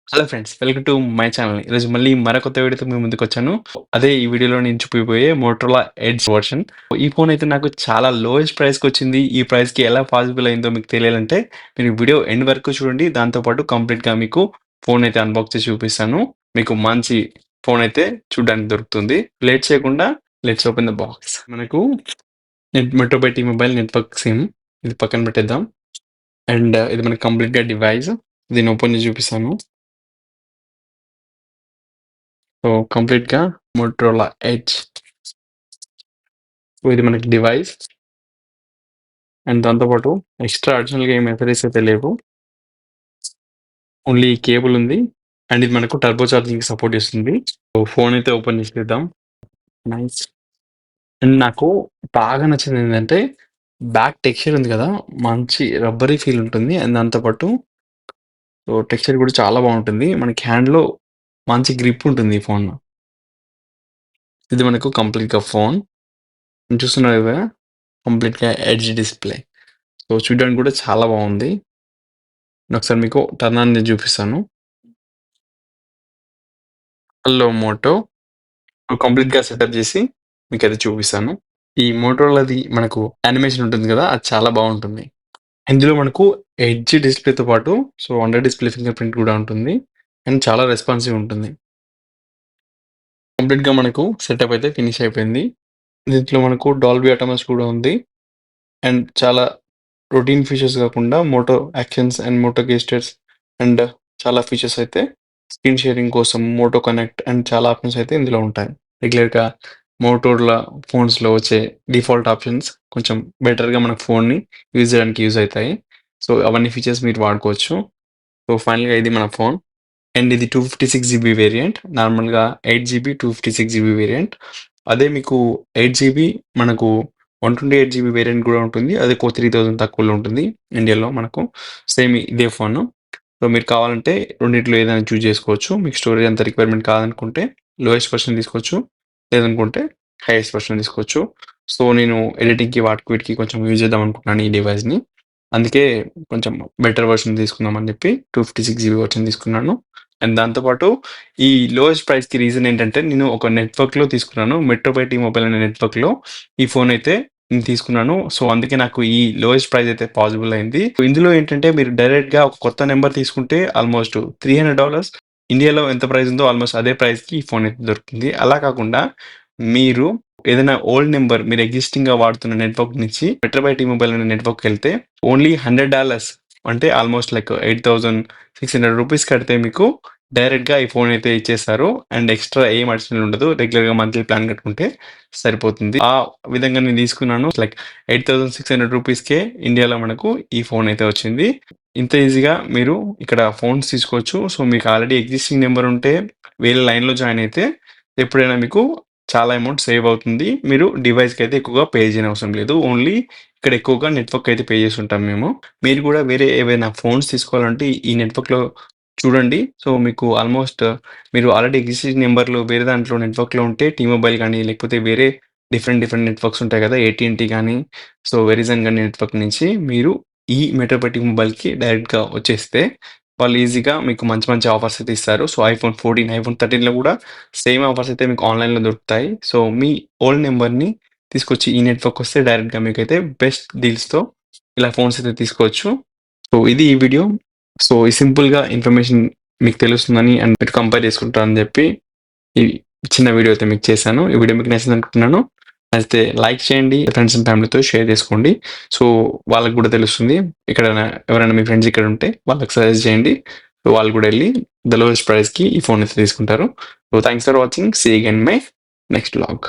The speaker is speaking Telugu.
Hello friends, welcome to my channel. ఈరోజు మళ్ళీ మరొక వీడియోతో మీ ముందుకొచ్చాను. అదే ఈ వీడియోలో నేను చూపిపోయే మోటరోలా ఎడ్జ్ వర్షన్. ఈ ఫోన్ అయితే నాకు చాలా లోయెస్ట్ ప్రైస్‌కి వచ్చింది. ఈ ప్రైస్‌కి ఎలా పాసిబుల్ అయిందో మీకు తెలియాలంటే మీరు వీడియో ఎండ్ వరకు చూడండి. దాంతో పాటు కంప్లీట్‌గా మీకు ఫోన్ అయితే అన్బాక్స్ చేసి చూపిస్తాను. మీకు మంచి ఫోన్ అయితే చూడడానికి దొరుకుతుంది. లేట్ చేయకుండా లెట్స్ ఓపెన్ ద బాక్స్. మనకు Metro by T Mobile network SIM ఇది పక్కన పెట్టేద్దాం. అండ్ ఇది మనకి కంప్లీట్‌గా డివైస్. దీన్ని ఓపెన్ చేసి చూపిస్తాను. సో కంప్లీట్‌గా మోటరోలా ఎడ్జ్. సో ఇది మనకి డివైస్. అండ్ దాంతో పాటు ఎక్స్‌ట్రా అడిషనల్‌గా ఏం ఎసరీస్ అయితే లేవు. ఓన్లీ కేబుల్ ఉంది. అండ్ ఇది మనకు టర్బో చార్జింగ్‌కి సపోర్ట్ చేస్తుంది. సో ఫోన్ అయితే ఓపెన్ చేసి చూద్దాం. నైస్. అండ్ నాకు బాగా నచ్చింది ఏంటంటే బ్యాక్ టెక్స్చర్ ఉంది కదా! మంచి రబ్బరీ ఫీల్ ఉంటుంది. అండ్ దాంతో పాటు సో టెక్స్చర్ కూడా చాలా బాగుంటుంది. మనకి హ్యాండ్‌లో మంచి గ్రిప్ ఉంటుంది ఈ ఫోన్. ఇది మనకు కంప్లీట్‌గా ఫోన్. చూస్తున్నారు కదా! కంప్లీట్‌గా ఎడ్జ్ డిస్‌ప్లే. సో చూడడానికి కూడా చాలా బాగుంది. ఒకసారి మీకు టర్న్ ఆన్ చేసి చూపిస్తాను. హలో మోటో కంప్లీట్‌గా సెటప్ చేసి మీకైతే చూపిస్తాను. ఈ మోటరోలాది మనకు యానిమేషన్ ఉంటుంది కదా! అది చాలా బాగుంటుంది. ఇందులో మనకు ఎడ్జ్ డిస్‌ప్లేతో పాటు so under display finger print కూడా ఉంటుంది. అండ్ చాలా రెస్పాన్సివ్ ఉంటుంది. కంప్లీట్‌గా మనకు సెటప్ అయితే ఫినిష్ అయిపోయింది. దీంట్లో మనకు డాల్బీ అటామస్ కూడా ఉంది. అండ్ చాలా రొటీన్ ఫీచర్స్ కాకుండా Moto actions and Moto gestures and చాలా ఫీచర్స్ అయితే స్క్రీన్ షేరింగ్ కోసం మోటో కనెక్ట్ అండ్ చాలా ఆప్షన్స్ అయితే ఇందులో ఉంటాయి. రెగ్యులర్‌గా మోటోరోలా ఫోన్స్‌లో వచ్చే డిఫాల్ట్ ఆప్షన్స్ కొంచెం బెటర్‌గా మన ఫోన్‌ని యూజ్ చేయడానికి యూజ్ అయితాయి. సో అవన్నీ ఫీచర్స్ మీరు వాడుకోవచ్చు. సో ఫైనల్‌గా ఇది మన ఫోన్. అండ్ ఇది 256 జీబీ వేరియంట్. నార్మల్‌గా 8 జీబీ, 256 జీబీ వేరియంట్. అదే మీకు 8 జీబీ మనకు 128 జీబీ వేరియంట్ కూడా ఉంటుంది. అది ఒక 3000 తక్కువలో ఉంటుంది ఇండియాలో మనకు. సేమ్ ఇదే ఫోను. సో మీరు కావాలంటే రెండిట్లో ఏదైనా చూజ్ చేసుకోవచ్చు. మీకు స్టోరేజ్ అంత రిక్వైర్మెంట్ కాదనుకుంటే లోయెస్ట్ వర్షన్ తీసుకోవచ్చు. లేదనుకుంటే హైయెస్ట్ వర్షన్ తీసుకోవచ్చు. సో నేను ఎడిటింగ్‌కి వాటికి వీటికి కొంచెం యూజ్ చేద్దాం అనుకుంటున్నాను ఈ డివైస్‌ని. అందుకే కొంచెం బెటర్ వర్షన్ తీసుకుందాం అని చెప్పి 256 జీబీ వర్షన్ తీసుకున్నాను. అండ్ దాంతో పాటు ఈ లోయెస్ట్ ప్రైస్‌కి రీజన్ ఏంటంటే నేను ఒక నెట్వర్క్‌లో తీసుకున్నాను. మెట్రో బై టీ మొబైల్ అనే నెట్వర్క్‌లో ఈ ఫోన్ అయితే నేను తీసుకున్నాను. సో అందుకే నాకు ఈ లోయెస్ట్ ప్రైస్ అయితే పాసిబుల్ అయింది. ఇందులో ఏంటంటే మీరు డైరెక్ట్‌గా ఒక కొత్త నంబర్ తీసుకుంటే ఆల్మోస్ట్ $300 ఇండియాలో ఎంత ప్రైస్ ఉందో ఆల్మోస్ట్ అదే ప్రైస్‌కి ఈ ఫోన్ అయితే దొరుకుతుంది. అలా కాకుండా మీరు ఏదైనా ఓల్డ్ నంబర్ మీరు ఎగ్జిస్టింగ్‌గా వాడుతున్న నెట్వర్క్ నుంచి మెట్రో బై టీ మొబైల్ అనే నెట్వర్క్‌కెళ్తే ఓన్లీ $100 అంటే ఆల్మోస్ట్ లైక్ $8,600 కడితే మీకు డైరెక్ట్‌గా ఈ ఫోన్ అయితే ఇచ్చేస్తారు. అండ్ ఎక్స్‌ట్రా ఏం అడిషనల్ ఉండదు. రెగ్యులర్‌గా మంత్లీ ప్లాన్ కట్టుకుంటే సరిపోతుంది. ఆ విధంగా నేను తీసుకున్నాను. లైక్ $8,600కే ఇండియాలో మనకు ఈ ఫోన్ అయితే వచ్చింది. ఇంత ఈజీగా మీరు ఇక్కడ ఫోన్స్ తీసుకోవచ్చు. సో మీకు ఆల్రెడీ ఎగ్జిస్టింగ్ నంబర్ ఉంటే వేరే లైన్‌లో జాయిన్ అయితే ఎప్పుడైనా మీకు చాలా అమౌంట్ సేవ్ అవుతుంది. మీరు డివైస్‌కి అయితే ఎక్కువగా పే చేయనవసరం లేదు. ఓన్లీ ఇక్కడ ఎక్కువగా నెట్వర్క్ అయితే పే చేసుంటాం మేము. మీరు కూడా వేరే ఏవైనా ఫోన్స్ తీసుకోవాలంటే ఈ నెట్వర్క్‌లో చూడండి. సో మీకు ఆల్మోస్ట్ మీరు ఆల్రెడీ ఎగ్జిస్టింగ్ నంబర్‌లో వేరే దాంట్లో నెట్వర్క్‌లో ఉంటే టీ మొబైల్ గానీ, లేకపోతే వేరే డిఫరెంట్ నెట్వర్క్స్ ఉంటాయి కదా! ఏటీఎన్‌టీ గానీ, సో వెరిజన్ గానీ నెట్వర్క్ నుంచి మీరు ఈ మెట్రో బై టీ మొబైల్‌కి డైరెక్ట్‌గా వచ్చేస్తే వాళ్ళు ఈజీగా మీకు మంచి ఆఫర్స్ అయితే ఇస్తారు. సో ఐఫోన్ 14, ఐఫోన్ 13లో కూడా సేమ్ ఆఫర్స్ అయితే మీకు ఆన్‌లైన్‌లో దొరుకుతాయి. సో మీ ఓల్డ్ నంబర్‌ని తీసుకొచ్చి ఈ నెట్వర్క్ వస్తే డైరెక్ట్‌గా మీకైతే బెస్ట్ డీల్స్‌తో ఇలా ఫోన్స్ అయితే తీసుకోవచ్చు. సో ఇది ఈ వీడియో. సో ఈ సింపుల్‌గా ఇన్ఫర్మేషన్ మీకు తెలుస్తుందని అండ్ మీరు కంపేర్ చేసుకుంటారని చెప్పి ఈ చిన్న వీడియో అయితే మీకు చేశాను. ఈ వీడియో మీకు నచ్చిందనుకుంటున్నాను. నచ్చితే లైక్ చేయండి. ఫ్రెండ్స్ అండ్ ఫ్యామిలీతో షేర్ చేసుకోండి. సో వాళ్ళకి కూడా తెలుస్తుంది. ఎవరైనా మీ ఫ్రెండ్స్ ఇక్కడ ఉంటే వాళ్ళకి సజెస్ట్ చేయండి. సో వాళ్ళు కూడా ఎళ్లి ద లోయెస్ట్ ప్రైస్‌కి ఈ ఫోన్ అయితే తీసుకుంటారు. So thanks for watching. See you again my next vlog.